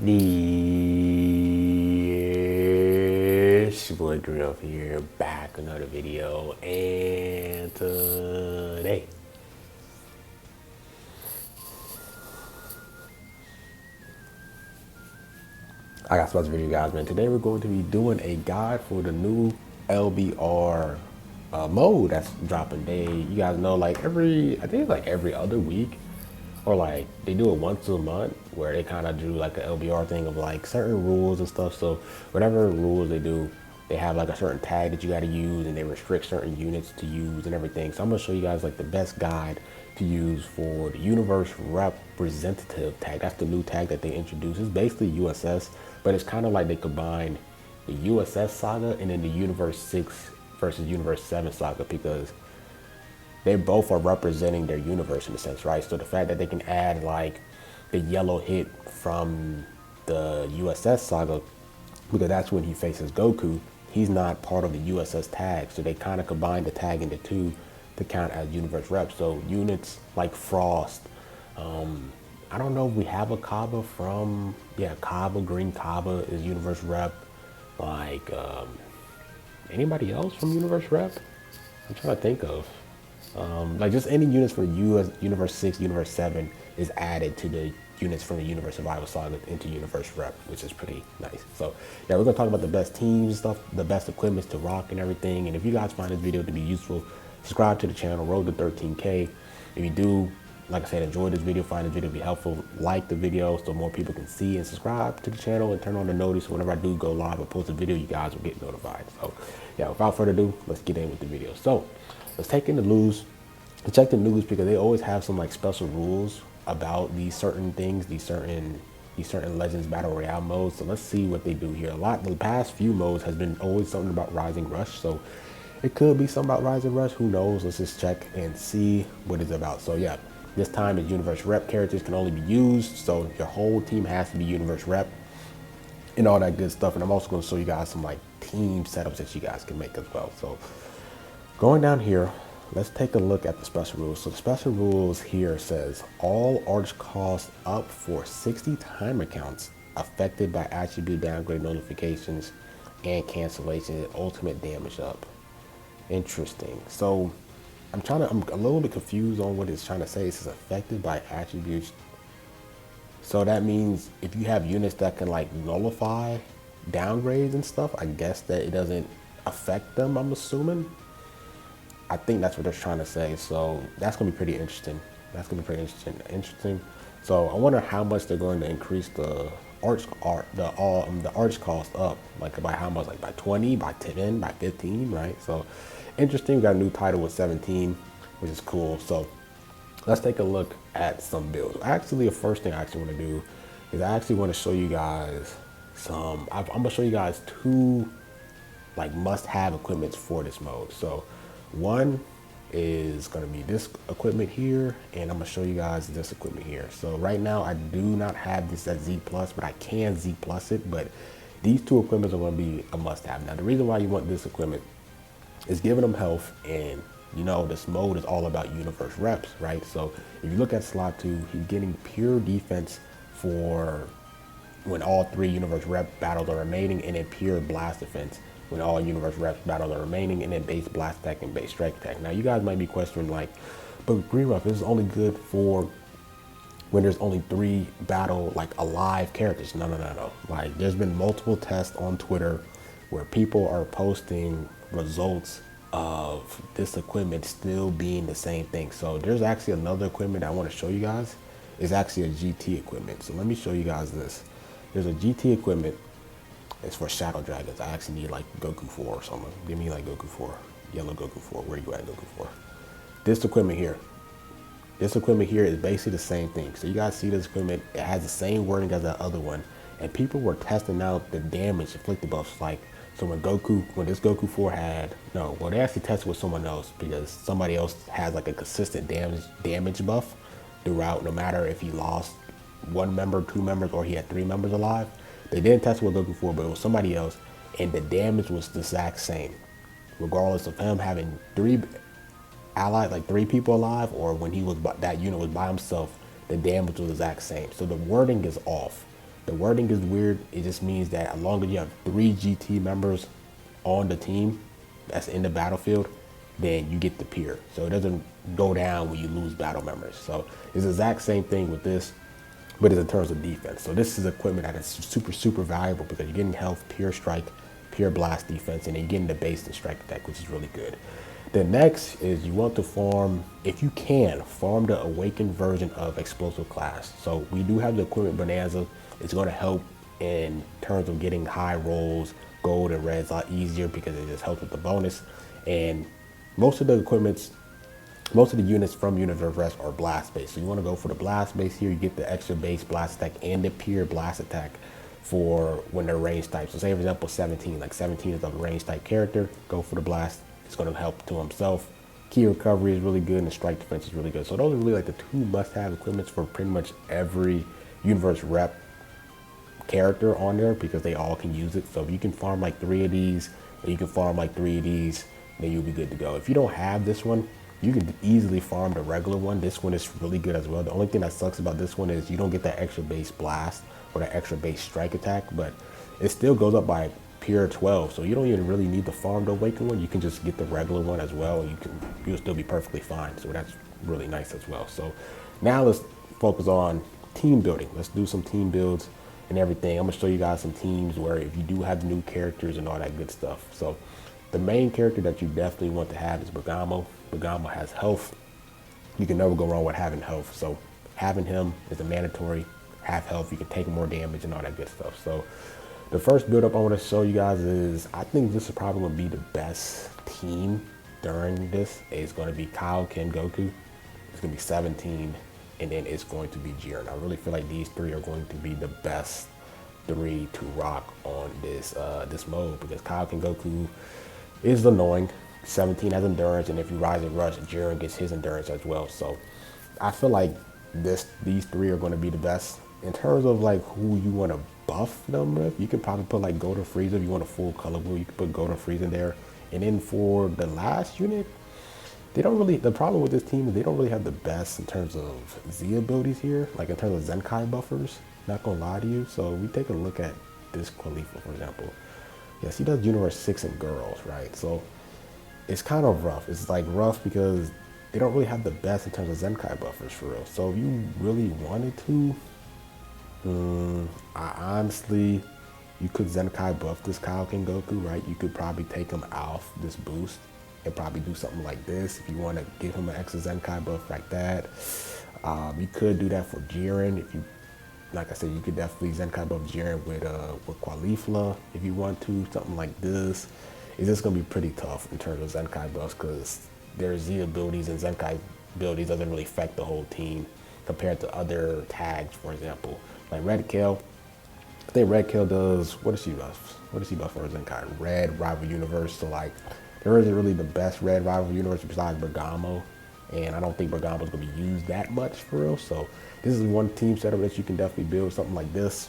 It's your boy Drill here, back with another video, and today I got some video, guys, man. Today we're going to be doing a guide for the new LBR mode that's dropping. You guys know, like I think it's like every other week, or like they do it once a month, where they kind of do like a LBR thing of like certain rules and stuff. So whatever rules they do, they have like a certain tag that you got to use, and they restrict certain units to use and everything. So I'm gonna show you guys like the best guide to use for the universe representative tag. That's the new tag that they introduced. It's basically USS, but it's kind of like they combined the USS saga and then the Universe 6 versus Universe 7 saga, because they both are representing their universe in a sense, right? So the fact that they can add like the yellow hit from the USS saga, because that's when he faces Goku, he's not part of the USS tag. So they kind of combine the tag into two to count as universe rep. So units like Frost, I don't know if we have a Kaba from, yeah, Kaba, Green Kaba is universe rep. Like, anybody else from universe rep? I'm trying to think of. Like just any units from Universe 6, Universe 7 is added to the units from the Universe Survival Saga into Universe Rep, which is pretty nice. So yeah, we're gonna talk about the best teams and stuff, the best equipments to rock and everything. And if you guys find this video to be useful, subscribe to the channel, road to 13K. If you do, like I said, enjoy this video, find this video to be helpful, like the video so more people can see, and subscribe to the channel and turn on the notice. Whenever I do go live or post a video, you guys will get notified. So yeah, without further ado, let's get in with the video. So let's take in the news. Check the news, because they always have some like special rules about these certain things, these certain Legends Battle Royale modes. So let's see what they do here. The past few modes has been always something about Rising Rush. So it could be something about Rising Rush. Who knows? Let's just check and see what it's about. So yeah, this time the Universe Rep characters can only be used. So your whole team has to be Universe Rep and all that good stuff. And I'm also going to show you guys some like team setups that you guys can make as well. So going down here, let's take a look at the special rules. So the special rules here says all arch costs up for 60 timer counts affected by attribute downgrade notifications and cancellations, ultimate damage up. Interesting. So I'm a little bit confused on what it's trying to say. It says affected by attributes. So that means if you have units that can like nullify downgrades and stuff, I guess that it doesn't affect them, I'm assuming. I think that's what they're trying to say. So that's gonna be pretty interesting. That's gonna be pretty interesting. So I wonder how much they're going to increase the arch cost up, like by how much, like by 20, by 10, by 15, right? So interesting. We got a new title with 17, which is cool. So let's take a look at some builds. Actually, the first thing I actually want to do is I actually want to show you guys I'm gonna show you guys two like must-have equipments for this mode. So one is going to be this equipment here, and I'm going to show you guys this equipment here. So right now I do not have this at Z+, but I can Z+ it, but these two equipments are going to be a must-have. Now the reason why you want this equipment is giving them health, and you know this mode is all about universe reps, right? So if you look at slot 2, he's getting pure defense for when all 3 universe rep battles are remaining, and then pure blast defense when all universe reps battles are remaining, and then base blast attack and base strike attack. Now you guys might be questioning like, but Green Ruff, this is only good for when there's only 3 battle like alive characters. No. Like there's been multiple tests on Twitter where people are posting results of this equipment still being the same thing. So there's actually another equipment I want to show you guys. It's actually a GT equipment. So let me show you guys this. There's a GT equipment. It's for Shadow Dragons. I actually need like Goku 4 or something. Give me like Goku 4. Yellow Goku 4. Where you at, Goku 4? This equipment here. This equipment here is basically the same thing. So you guys see this equipment. It has the same wording as that other one. And people were testing out the damage inflicted buffs. Like, so when this Goku 4 had, no, well they actually tested with someone else, because somebody else has like a consistent damage buff throughout, no matter if he lost 1 member, 2 members, or he had 3 members alive. They didn't test with Goku 4, but it was somebody else, and the damage was the exact same, regardless of him having 3 allied, like 3 people alive, or when that unit was by himself, the damage was the exact same. So the wording is off. The wording is weird. It just means that as long as you have 3 GT members on the team that's in the battlefield, then you get the peer. So it doesn't go down when you lose battle members. So it's the exact same thing with this, but it's in terms of defense. So this is equipment that is super, super valuable because you're getting health, pure strike, pure blast defense, and then you're getting the base and strike attack, which is really good. The next is you want to farm, if you can, farm the awakened version of explosive class. So we do have the equipment bonanza. It's going to help in terms of getting high rolls, gold and reds a lot easier because it just helps with the bonus. And most of the equipments, most of the units from Universe Rest are blast based. So you want to go for the blast base here. You get the extra base blast attack and the pure blast attack for when they're range types. So say for example 17, like 17 is a range type character, go for the blast. It's going to help to himself. Key recovery is really good and the strike defense is really good. So those are really like the 2 must-have equipments for pretty much every Universe Rep character on there because they all can use it. So if you can farm like 3 of these and you can farm like 3 of these, then you'll be good to go. If you don't have this one, you can easily farm the regular one. This one is really good as well. The only thing that sucks about this one is you don't get that extra base blast or that extra base strike attack, but it still goes up by pure 12. So you don't even really need the farm to awaken one. You can just get the regular one as well. You'll still be perfectly fine. So that's really nice as well. So now let's focus on team building. Let's do some team builds and everything. I'm gonna show you guys some teams where if you do have new characters and all that good stuff. So the main character that you definitely want to have is Bergamo. Bergamo has health. You can never go wrong with having health. So having him is a mandatory. Have health, you can take more damage and all that good stuff. So the first build up I want to show you guys is, I think this is probably going to be the best team during this. It's going to be Kaioken Goku. It's going to be 17, and then it's going to be Jiren. I really feel like these 3 are going to be the best 3 to rock on this this mode because Kaioken Goku is annoying. 17 has endurance, and if you rise and rush, Jiren gets his endurance as well. So I feel like these 3 are going to be the best. In terms of like who you want to buff them with, you can probably put like Golden Frieza if you want a full color wheel. You can put Golden Frieza in there. And then for the last unit, they don't really, the problem with this team is they don't really have the best in terms of Z abilities here, like in terms of Zenkai buffers. Not gonna lie to you. So we take a look at this Khalifa, for example. Yes, he does Universe 6 and girls, right? So it's kind of rough. It's like rough because they don't really have the best in terms of Zenkai buffers for real. So if you really wanted to, honestly, you could Zenkai buff this Kaioken Goku, right? You could probably take him off this boost and probably do something like this if you want to give him an extra Zenkai buff like that. You could do that for Jiren if you, like I said, you could definitely Zenkai buff Jiren with Caulifla if you want to, something like this. It's just gonna be pretty tough in terms of Zenkai buffs because their Z abilities and Zenkai abilities doesn't really affect the whole team compared to other tags, for example. Like Red Kale, I think Red Kale does, what does she buff? What does she buff for Zenkai? Red Rival Universe. So like, there isn't really the best Red Rival Universe besides Bergamo. And I don't think Bergamo is going to be used that much for real. So this is one team setup that you can definitely build something like this.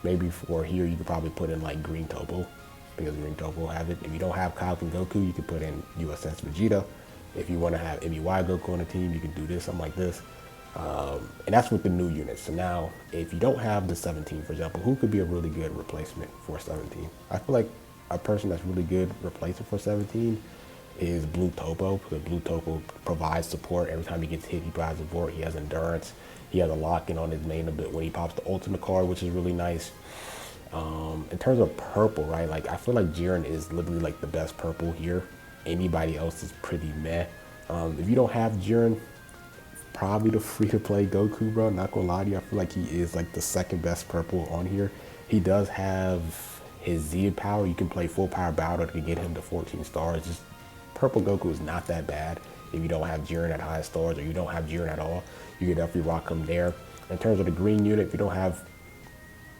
Maybe for here, you could probably put in like Green Topo because Green Topo will have it. If you don't have Kaioken Goku, you can put in USS Vegeta. If you want to have MUI Goku on the team, you can do this, something like this. And that's with the new units. So now, if you don't have the 17, for example, who could be a really good replacement for 17? I feel like a person that's really good replacement for 17 is Blue Topo, because Blue Topo provides support. Every time he gets hit, he provides support. He has endurance. He has a lock-in on his main ability when he pops the ultimate card, which is really nice. In terms of purple, right? Like, I feel like Jiren is literally like the best purple here. Anybody else is pretty meh. If you don't have Jiren, probably the free-to-play Goku, bro. Not gonna lie to you, I feel like he is like the second best purple on here. He does have his Z power. You can play full power battle to get him to 14 stars. Just purple Goku is not that bad. If you don't have Jiren at high stars or you don't have Jiren at all, you can definitely rock him there. In terms of the green unit, if you don't have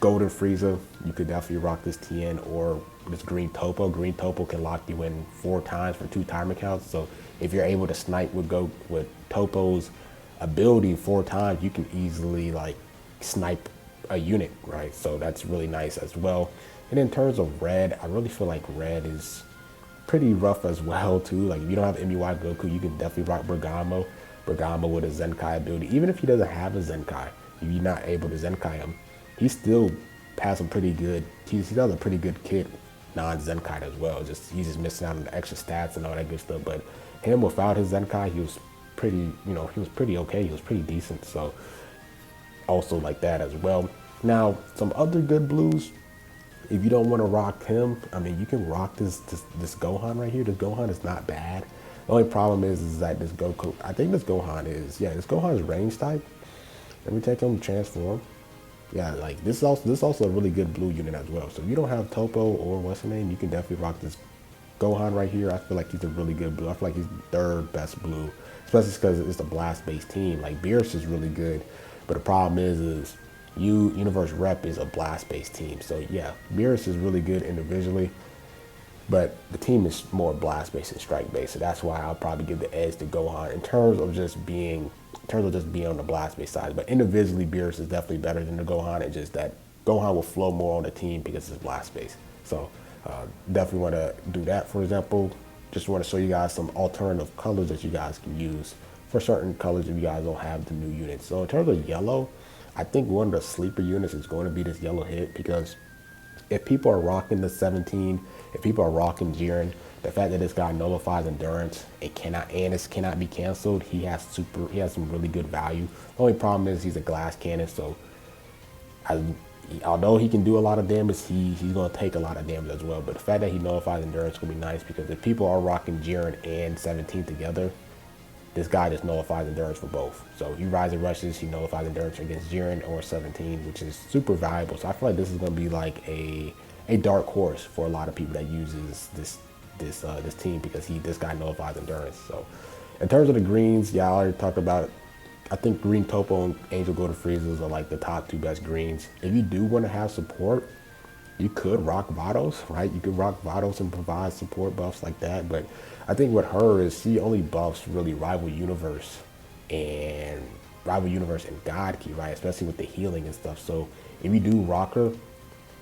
Golden Frieza, you could definitely rock this Tien or this Green Topo. Green Topo can lock you in 4 times for 2 timer counts. So if you're able to snipe with Topo's ability 4 times, you can easily like snipe a unit, right? So that's really nice as well. And in terms of red, I really feel like red is pretty rough as well too. Like if you don't have MUI Goku, you can definitely rock Bergamo. Bergamo with a Zenkai ability. Even if he doesn't have a Zenkai, if you're not able to Zenkai him, he's still has some pretty good, he does a pretty good kit non-Zenkai as well. He's just missing out on the extra stats and all that good stuff. But him without his Zenkai, he was pretty, he was pretty okay. He was pretty decent. So also like that as well. Now, some other good blues, if you don't want to rock him, I mean, you can rock this Gohan right here. This Gohan is not bad. The only problem is that this Goku, I think this Gohan is range type. Let me take him, transform. Yeah, like this is also a really good blue unit as well. So if you don't have Topo or what's the name, you can definitely rock this Gohan right here. I feel like he's a really good blue. I feel like he's third best blue, especially because it's a blast-based team. Like Beerus is really good, but the problem is Universe Rep is a blast-based team. So yeah, Beerus is really good individually, but the team is more blast-based and strike-based. So that's why I'll probably give the edge to Gohan in terms of just being on the blast-based side. But individually, Beerus is definitely better than the Gohan. It's just that Gohan will flow more on the team because it's blast-based. So definitely want to do that. For example, just want to show you guys some alternative colors that you guys can use for certain colors if you guys don't have the new units. So in terms of yellow, I think one of the sleeper units is going to be this yellow hit, because if people are rocking the 17, if people are rocking Jiren, the fact that this guy nullifies endurance and this cannot be canceled, he has some really good value. The only problem is he's a glass cannon, so although he can do a lot of damage, he's going to take a lot of damage as well. But the fact that he nullifies endurance will be nice, because if people are rocking Jiren and 17 together, this guy just nullifies endurance for both. So he rise and rushes, he nullifies endurance against Jiren or 17, which is super valuable. So I feel like this is going to be like a dark horse for a lot of people that uses this team, because this guy nullifies endurance. So in terms of the greens, yeah, I already talked about it. I think Green Topo and Angel Golden Freezes are like the top two best greens. If you do want to have support, you could rock Vados, right? You could rock Vados and provide support buffs like that. But I think with her is she only buffs really Rival Universe and God Key, right? Especially with the healing and stuff. So if you do rock her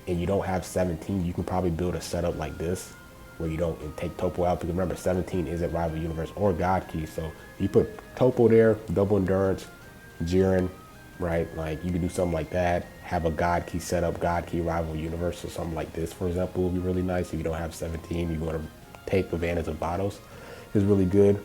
and you don't have 17, you can probably build a setup like this where you don't take Topo out, because remember 17 isn't Rival Universe or God Key. So you put Topo there, double endurance, Jiren, right? Like you could do something like that, have a God Key setup, God Key Rival Universe or something like this, for example, would be really nice. If you don't have 17, you want to take advantage of Vados, is really good.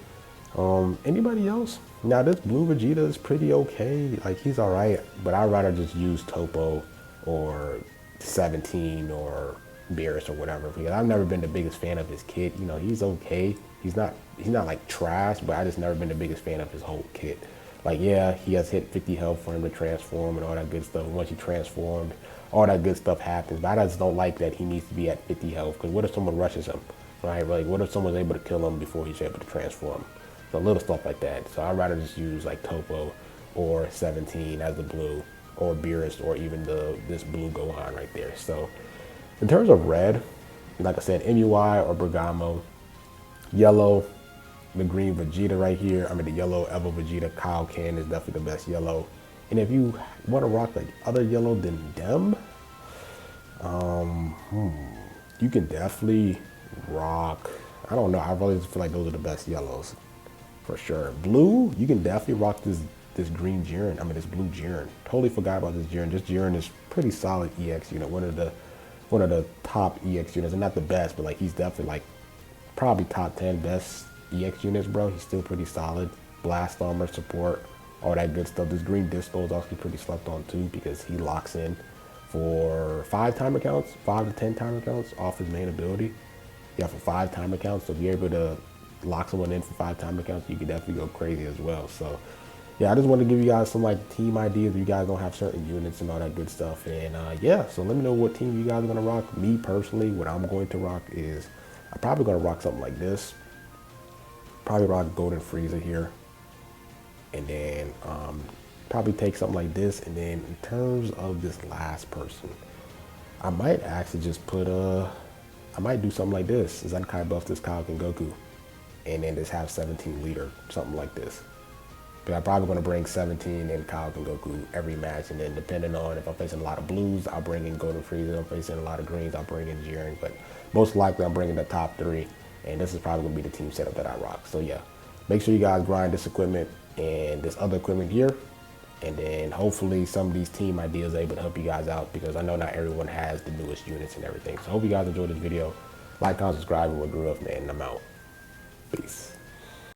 Anybody else? Now this blue Vegeta is pretty okay, like he's all right, but I'd rather just use Topo or 17 or Beerus or whatever, because I've never been the biggest fan of his kit. He's okay. He's not like trash, but I just never been the biggest fan of his whole kit. Like, yeah, he has hit 50 health for him to transform and all that good stuff. Once he transformed, all that good stuff happens. But I just don't like that he needs to be at 50 health, because what if someone rushes him, right? Like, what if someone's able to kill him before he's able to transform? So little stuff like that. So I'd rather just use like Topo or 17 as the blue, or Beerus, or even this blue Gohan right there. So in terms of red, like I said, MUI or Bergamo. Yellow, the green Vegeta right here. I mean, the yellow Evo Vegeta Kaioken is definitely the best yellow. And if you want to rock like other yellow than them, you can definitely rock, I don't know, I really feel like those are the best yellows for sure. Blue, you can definitely rock this green Jiren, this blue Jiren. Totally forgot about this Jiren. This Jiren is pretty solid EX unit, one of the top EX units, and not the best, but like he's definitely like probably top 10 best EX units, bro. He's still pretty solid. Blast armor, support, all that good stuff. This green Disco is also pretty slept on too, because he locks in for 5 timer counts, 5 to 10 timer counts off his main ability. Yeah, for 5 timer counts. So if you're able to lock someone in for 5 timer counts, you can definitely go crazy as well. So yeah, I just wanted to give you guys some like team ideas if you guys don't have certain units and all that good stuff. And yeah, so let me know what team you guys are gonna rock. Me personally, what I'm going to rock is, I'm probably gonna rock something like this. Probably rock Golden Frieza here, and then probably take something like this. And then in terms of this last person, I might actually just put I might do something like this. Zenkai buff this Kaioken Goku, and then just have 17 leader, something like this. But I'm probably gonna bring 17 and Kaioken Goku every match, and then depending on if I'm facing a lot of blues, I'll bring in Golden Frieza. If I'm facing a lot of greens, I'll bring in Jiren. But most likely I'm bringing the top 3. And this is probably gonna be the team setup that I rock. So yeah, make sure you guys grind this equipment and this other equipment here. And then hopefully some of these team ideas are able to help you guys out, because I know not everyone has the newest units and everything. So I hope you guys enjoyed this video. Like, comment, subscribe, and we'll grow up, man. And I'm out. Peace.